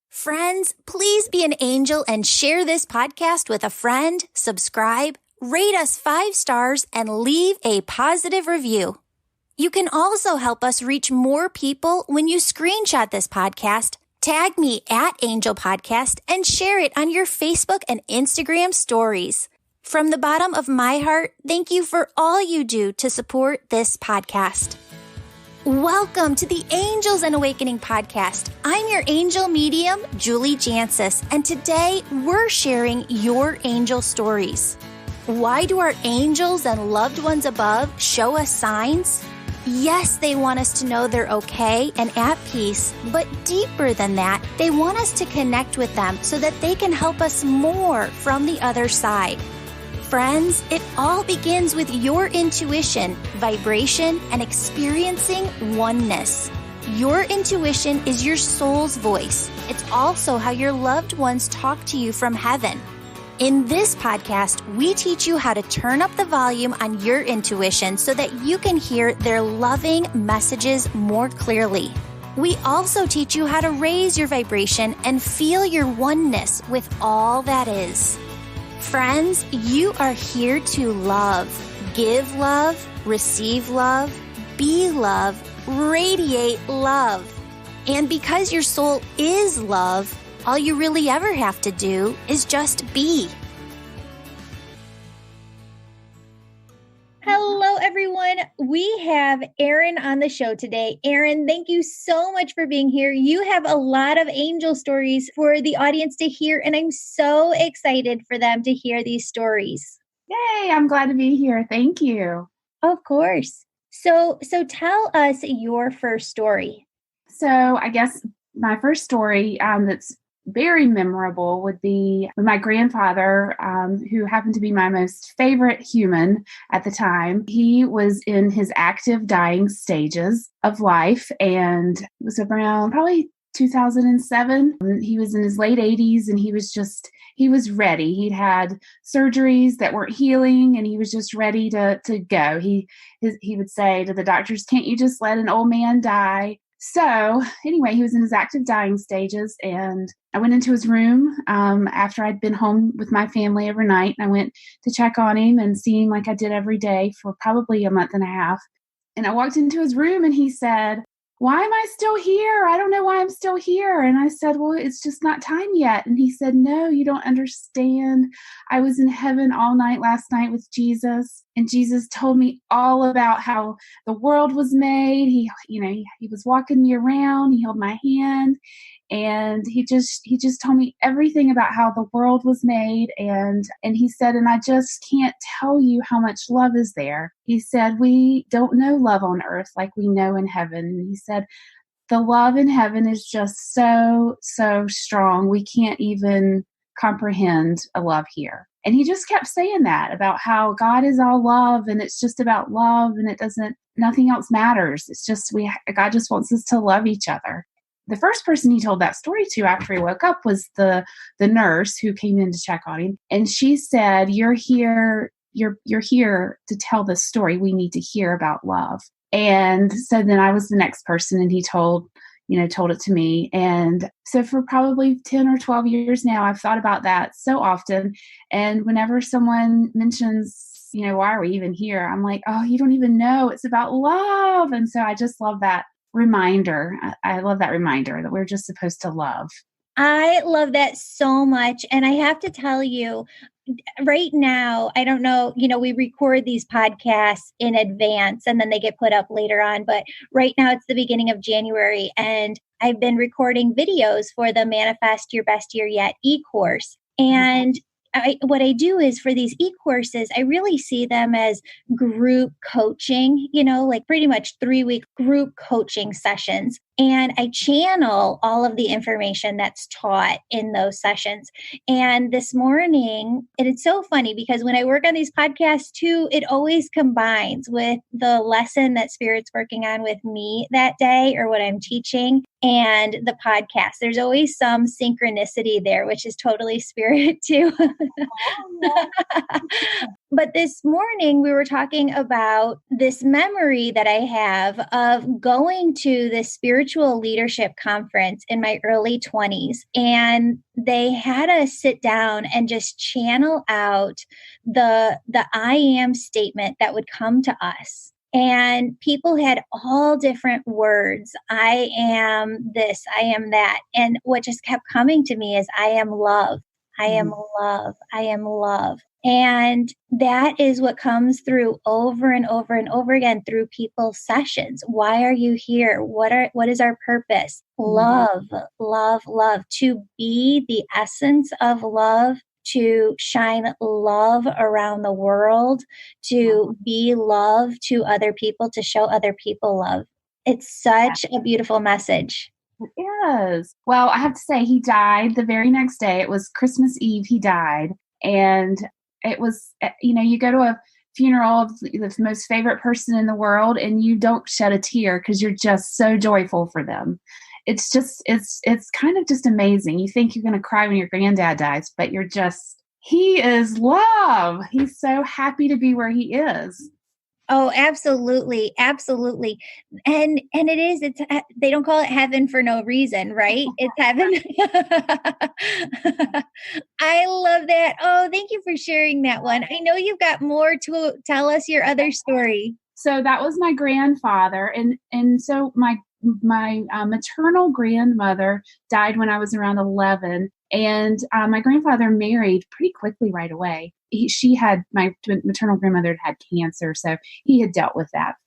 Friends, please be an angel and share this podcast with a friend, subscribe, rate us 5 stars, and leave a positive review. You can also help us reach more people when you screenshot this podcast, tag me at Angel Podcast, and share it on your Facebook and Instagram stories. From the bottom of my heart, thank you for all you do to support this podcast. Welcome to the Angels and Awakening podcast. I'm your angel medium, Julie Jancis, and today we're sharing your angel stories. Why do our angels and loved ones above show us signs? Yes, they want us to know they're okay and at peace, but deeper than that, they want us to connect with them so that they can help us more from the other side. Friends, it all begins with your intuition, vibration, and experiencing oneness. Your intuition is your soul's voice. It's also how your loved ones talk to you from heaven. In this podcast, we teach you how to turn up the volume on your intuition so that you can hear their loving messages more clearly. We also teach you how to raise your vibration and feel your oneness with all that is. Friends, you are here to love, give love, receive love, be love, radiate love. And because your soul is love, all you really ever have to do is just be. Hello, everyone. We have Erin on the show today. Erin, thank you so much for being here. You have a lot of angel stories for the audience to hear, and I'm so excited for them to hear these stories. Yay, I'm glad to be here. Thank you. Of course. So tell us your first story. So I guess my first story that's very memorable would be when my grandfather, who happened to be my most favorite human at the time, he was in his active dying stages of life, and it was around probably 2007. He was in his late 80s, and he was ready. He'd had surgeries that weren't healing, and he was just ready to go. He would say to the doctors, "Can't you just let an old man die?" So anyway, he was in his active dying stages, and I went into his room after I'd been home with my family overnight, and I went to check on him and see him like I did every day for probably a month and a half. And I walked into his room, and he said, "Why am I still here? I don't know why I'm still here." And I said, "Well, it's just not time yet." And he said, "No, you don't understand. I was in heaven all night last night with Jesus, and Jesus told me all about how the world was made. He was walking me around. He held my hand, and he just told me everything about how the world was made." And he said, "And I just can't tell you how much love is there." He said, "We don't know love on earth like we know in heaven." And he said, "The love in heaven is just so, so strong. We can't even comprehend a love here." And he just kept saying that about how God is all love, and it's just about love, and nothing else matters. It's just, God just wants us to love each other. The first person he told that story to after he woke up was the nurse who came in to check on him. And she said, "You're here to tell this story. We need to hear about love." And so then I was the next person, and he told it to me. And so for probably 10 or 12 years now, I've thought about that so often. And whenever someone mentions, why are we even here? I'm like, oh, you don't even know. It's about love. And so I just love that reminder. I love that reminder that we're just supposed to love. I love that so much. And I have to tell you, right now, I don't know, we record these podcasts in advance and then they get put up later on. But right now it's the beginning of January, and I've been recording videos for the Manifest Your Best Year Yet e-course. And what I do is for these e-courses, I really see them as group coaching, like pretty much 3-week group coaching sessions. And I channel all of the information that's taught in those sessions. And this morning, and it's so funny because when I work on these podcasts too, it always combines with the lesson that Spirit's working on with me that day or what I'm teaching and the podcast. There's always some synchronicity there, which is totally Spirit too. But this morning we were talking about this memory that I have of going to this spiritual spiritual leadership conference in my early 20s, and they had us sit down and just channel out the I am statement that would come to us. And people had all different words. I am this, I am that. And what just kept coming to me is I am love. I am love. I am love. And that is what comes through over and over and over again through people's sessions. Why are you here? What is our purpose? Love, love, love. To be the essence of love, to shine love around the world, to be love to other people, to show other people love. It's such a beautiful message. It is. Well, I have to say, he died the very next day. It was Christmas Eve. He died. And it was, you go to a funeral of the most favorite person in the world and you don't shed a tear because you're just so joyful for them. It's just, it's kind of just amazing. You think you're going to cry when your granddad dies, but he is love. He's so happy to be where he is. Oh, absolutely. Absolutely. And it's, they don't call it heaven for no reason, right? It's heaven. I love that. Oh, thank you for sharing that one. I know you've got more to tell us your other story. So that was my grandfather. And so my maternal grandmother died when I was around 11. And my grandfather married pretty quickly right away. My maternal grandmother had cancer, so he had dealt with that,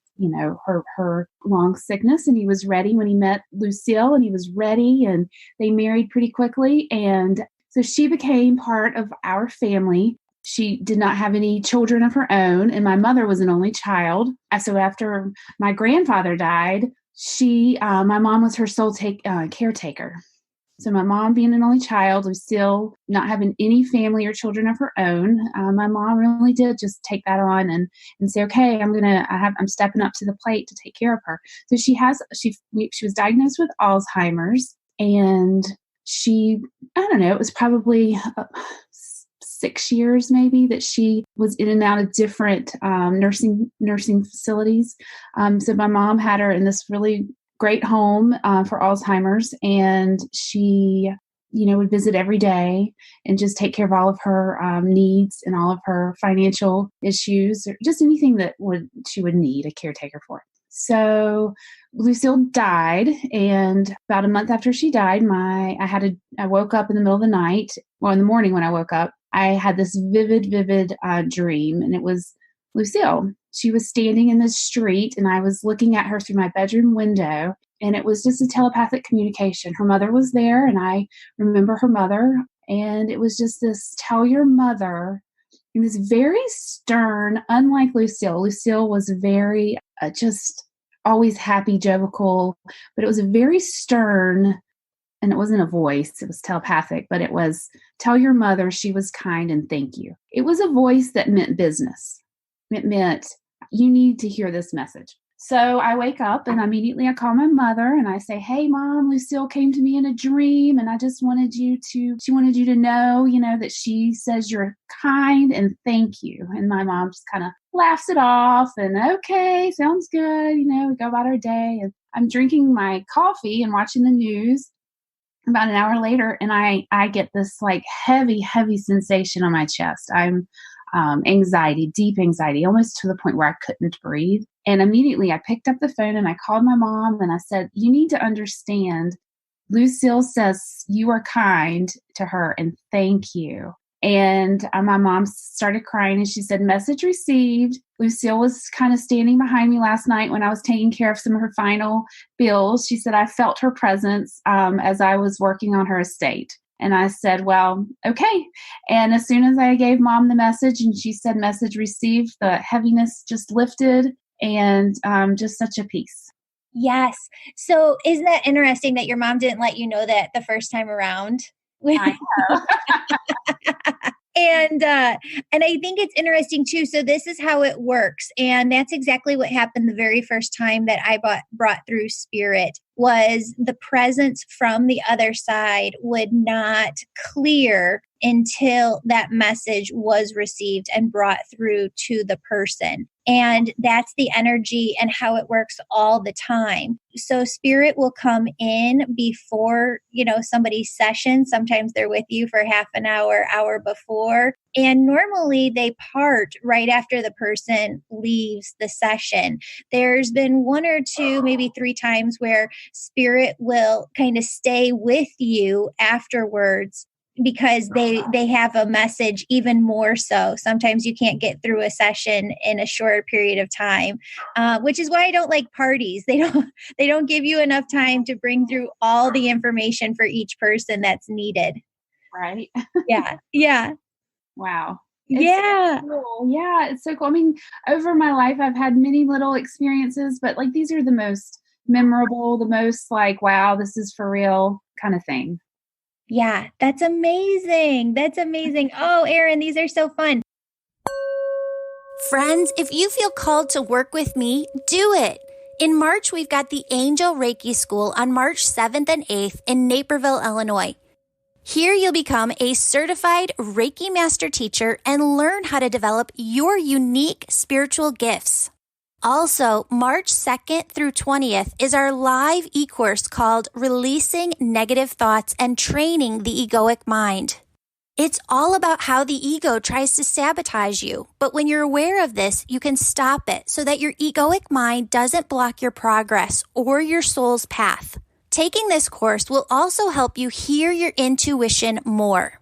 her long sickness, and he was ready when he met Lucille, and he was ready, and they married pretty quickly. And so she became part of our family. She did not have any children of her own, and my mother was an only child. So after my grandfather died, my mom was her sole caretaker. So my mom being an only child, Lucille not having any family or children of her own, my mom really did just take that on and say, okay, I'm stepping up to the plate to take care of her. So she was diagnosed with Alzheimer's, and it was probably 6 years maybe that she was in and out of different nursing facilities. So my mom had her in this really great home for Alzheimer's, and she, would visit every day and just take care of all of her needs and all of her financial issues, or just anything that she would need a caretaker for. So Lucille died, and about a month after she died, I woke up in the middle of the night. Well, in the morning when I woke up, I had this vivid dream, and it was Lucille. She was standing in the street, and I was looking at her through my bedroom window, and it was just a telepathic communication. Her mother was there, and I remember her mother, and it was just this, tell your mother, and this very stern, unlike Lucille. Lucille was very, just always happy, jovial, but it was a very stern, and it wasn't a voice, it was telepathic, but it was, tell your mother she was kind and thank you. It was a voice that meant business. It meant, you need to hear this message. So I wake up and immediately I call my mother and I say, hey mom, Lucille came to me in a dream, and she wanted you to know, that she says you're kind and thank you. And my mom just kind of laughs it off and, okay, sounds good. We go about our day, and I'm drinking my coffee and watching the news. About an hour later, and I get this like heavy sensation on my chest. I'm deep anxiety, almost to the point where I couldn't breathe. And immediately I picked up the phone and I called my mom and I said, you need to understand, Lucille says you are kind to her and thank you. And my mom started crying and she said, message received. Lucille was kind of standing behind me last night when I was taking care of some of her final bills. She said, I felt her presence as I was working on her estate. And I said, well, okay. And as soon as I gave mom the message and she said, message received, the heaviness just lifted, and just such a peace. Yes. So isn't that interesting that your mom didn't let you know that the first time around? I know. And I think it's interesting too. So this is how it works. And that's exactly what happened the very first time that I brought through spirit, was the presence from the other side would not clear until that message was received and brought through to the person. And that's the energy and how it works all the time. So spirit will come in before, somebody's session. Sometimes they're with you for half an hour before. And normally they part right after the person leaves the session. There's been 1 or 2, maybe 3 times where spirit will kind of stay with you afterwards, because they have a message even more so. Sometimes you can't get through a session in a short period of time, which is why I don't like parties. They don't give you enough time to bring through all the information for each person that's needed. Right. Yeah. Yeah. Wow. Yeah. So cool. Yeah, it's so cool. I mean, over my life, I've had many little experiences, but like these are the most memorable, the most like, wow, this is for real kind of thing. Yeah, that's amazing. That's amazing. Oh, Erin, these are so fun. Friends, if you feel called to work with me, do it. In March, we've got the Angel Reiki School on March 7th and 8th in Naperville, Illinois. Here you'll become a certified Reiki master teacher and learn how to develop your unique spiritual gifts. Also, March 2nd through 20th is our live e-course called Releasing Negative Thoughts and Training the Egoic Mind. It's all about how the ego tries to sabotage you, but when you're aware of this, you can stop it so that your egoic mind doesn't block your progress or your soul's path. Taking this course will also help you hear your intuition more.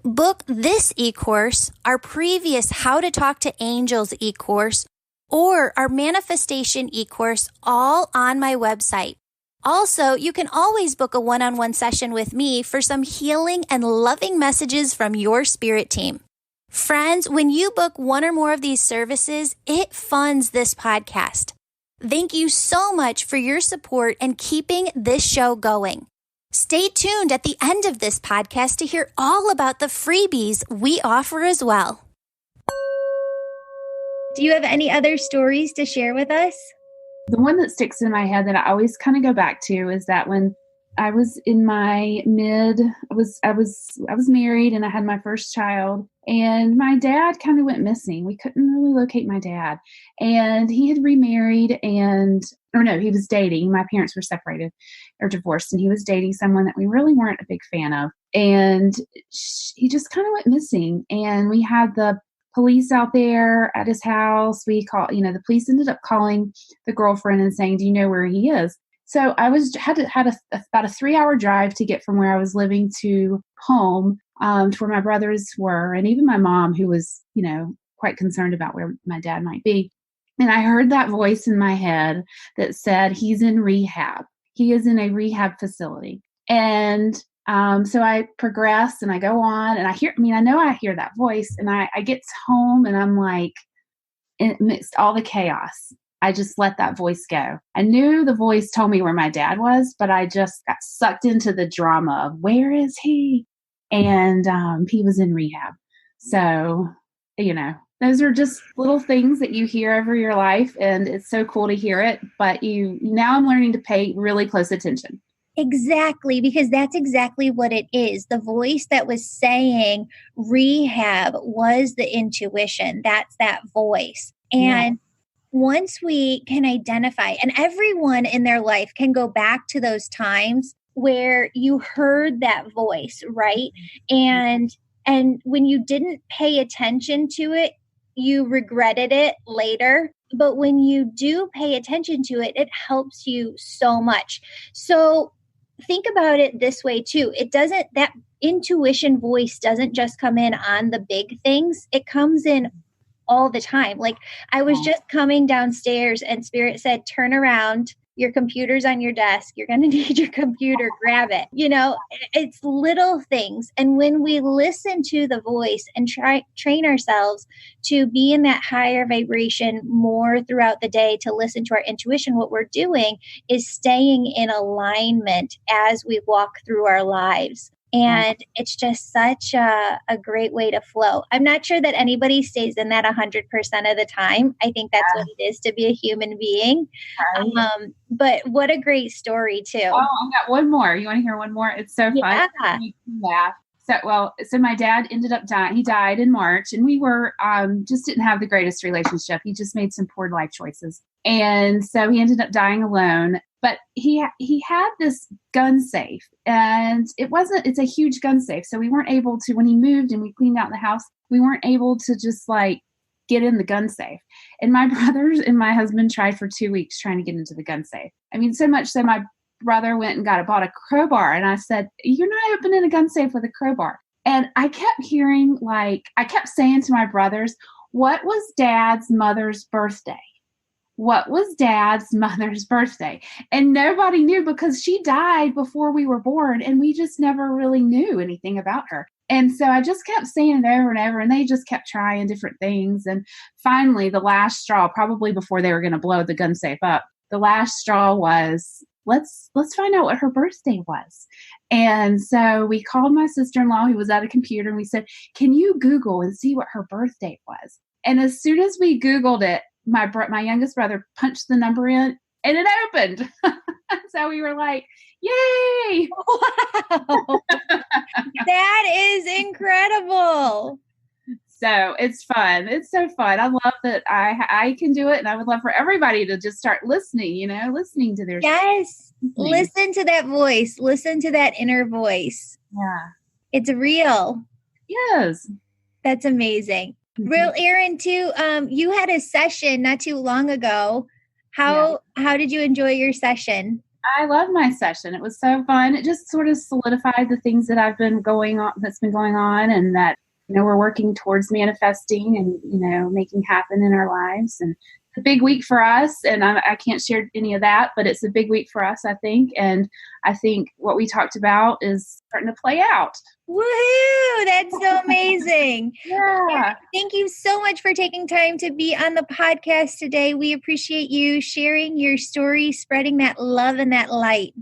Book this e-course, our previous How to Talk to Angels e-course, or our Manifestation e-course, all on my website. Also, you can always book a one-on-one session with me for some healing and loving messages from your spirit team. Friends, when you book one or more of these services, it funds this podcast. Thank you so much for your support and keeping this show going. Stay tuned at the end of this podcast to hear all about the freebies we offer as well. Do you have any other stories to share with us? The one that sticks in my head that I always kind of go back to is that when I was in my I was married and I had my first child, and my dad kind of went missing. We couldn't really locate my dad, and he had remarried he was dating. My parents were separated or divorced, and he was dating someone that we really weren't a big fan of. And he just kind of went missing, and we had the police out there at his house. We called, the police ended up calling the girlfriend and saying, "Do you know where he is?" So I had about a 3-hour drive to get from where I was living to home, to where my brothers were, and even my mom, who was, quite concerned about where my dad might be. And I heard that voice in my head that said, "He's in rehab. He is in a rehab facility." And so I progress and I go on, and I know I hear that voice, and I get home and I'm like, amidst all the chaos, I just let that voice go. I knew the voice told me where my dad was, but I just got sucked into the drama of where is he? And he was in rehab. So, those are just little things that you hear over your life, and it's so cool to hear it. But now I'm learning to pay really close attention. Exactly, because that's exactly what it is. The voice that was saying rehab was the intuition. That's that voice. And once we can identify, and everyone in their life can go back to those times where you heard that voice, right? And when you didn't pay attention to it, you regretted it later. But when you do pay attention to it, it helps you so much. So think about it this way too. That intuition voice doesn't just come in on the big things. It comes in all the time. Like I was just coming downstairs and Spirit said, "Turn around. Your computer's on your desk. You're going to need your computer. Grab it." It's little things. And when we listen to the voice and train ourselves to be in that higher vibration more throughout the day, to listen to our intuition, what we're doing is staying in alignment as we walk through our lives. And it's just such a great way to flow. I'm not sure that anybody stays in that 100% of the time. I think that's what it is to be a human being. Right. But what a great story too. Oh, I got one more. You want to hear one more? It's so fun. It makes me laugh. So my dad ended up dying. He died in March, and we were just didn't have the greatest relationship. He just made some poor life choices. And so he ended up dying alone. But he had this gun safe, and it's a huge gun safe. So we weren't able to, when he moved and we cleaned out the house, we weren't able to just like get in the gun safe. And my brothers and my husband tried for 2 weeks trying to get into the gun safe. I mean, so much so my brother went and bought a crowbar. And I said, "You're not opening a gun safe with a crowbar." And I kept hearing, I kept saying to my brothers, "What was Dad's mother's birthday? What was Dad's mother's birthday?" And nobody knew, because she died before we were born, and we just never really knew anything about her. And so I just kept saying it over and over, and they just kept trying different things. And finally, the last straw, probably before they were going to blow the gun safe up, the last straw was, let's find out what her birthday was. And so we called my sister-in-law, who was at a computer, and we said, "Can you Google and see what her birthday was?" And as soon as we Googled it, my youngest brother punched the number in, and it opened. So we were like, "Yay!" Wow. That is incredible. So it's fun. It's so fun. I love that I can do it, and I would love for everybody to just start listening, listening to their Yes. Listen to that voice. Listen to that inner voice. Yeah. It's real. Yes. That's amazing. Real, Erin, too, you had a session not too long ago. How did you enjoy your session? I love my session. It was so fun. It just sort of solidified the things that that's been going on, and that, we're working towards manifesting and, making happen in our lives. And it's a big week for us, and I can't share any of that, but it's a big week for us, I think. And I think what we talked about is starting to play out. Woohoo! That's so amazing. Yeah. Thank you so much for taking time to be on the podcast today. We appreciate you sharing your story, spreading that love and that light.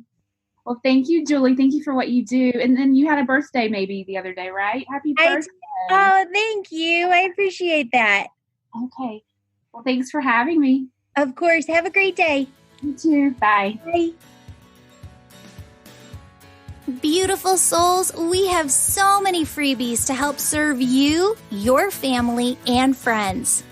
Well, thank you, Julie. Thank you for what you do. And then you had a birthday maybe the other day, right? Happy birthday. Oh, thank you. I appreciate that. Okay. Well, thanks for having me. Of course. Have a great day. You too. Bye. Bye. Beautiful souls, we have so many freebies to help serve you, your family, and friends.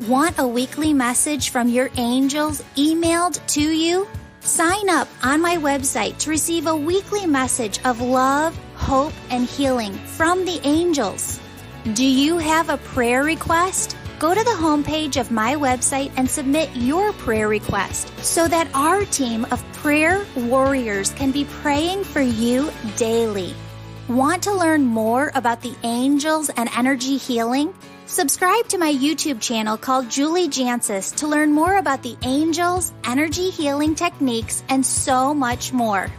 Want a weekly message from your angels emailed to you? Sign up on my website to receive a weekly message of love, hope, and healing from the angels. Do you have a prayer request? Go to the homepage of my website and submit your prayer request so that our team of prayer warriors can be praying for you daily. Want to learn more about the angels and energy healing? Subscribe to my YouTube channel called Julie Jancis to learn more about the angels, energy healing techniques, and so much more.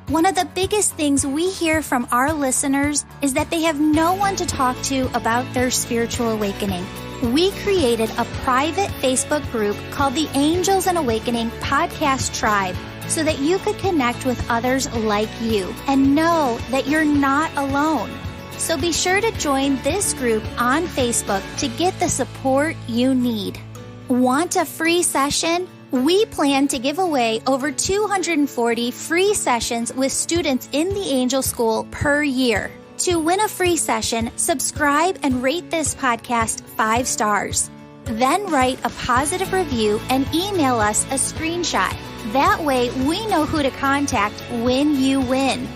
One of the biggest things we hear from our listeners is that they have no one to talk to about their spiritual awakening. We created a private Facebook group called the Angels and Awakening Podcast Tribe so that you could connect with others like you and know that you're not alone. So be sure to join this group on Facebook to get the support you need. Want a free session? We plan to give away over 240 free sessions with students in the Angel School per year. To win a free session, subscribe and rate this podcast 5 stars. Then write a positive review and email us a screenshot. That way we know who to contact when you win.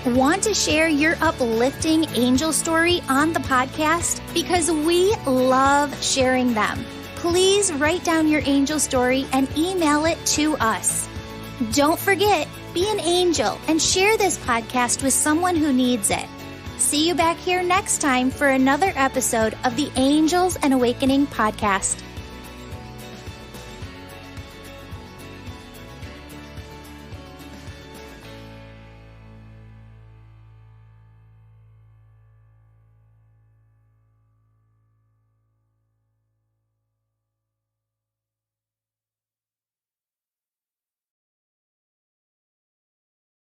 Want to share your uplifting angel story on the podcast? Because we love sharing them. Please write down your angel story and email it to us. Don't forget, be an angel and share this podcast with someone who needs it. See you back here next time for another episode of the Angels and Awakening podcast.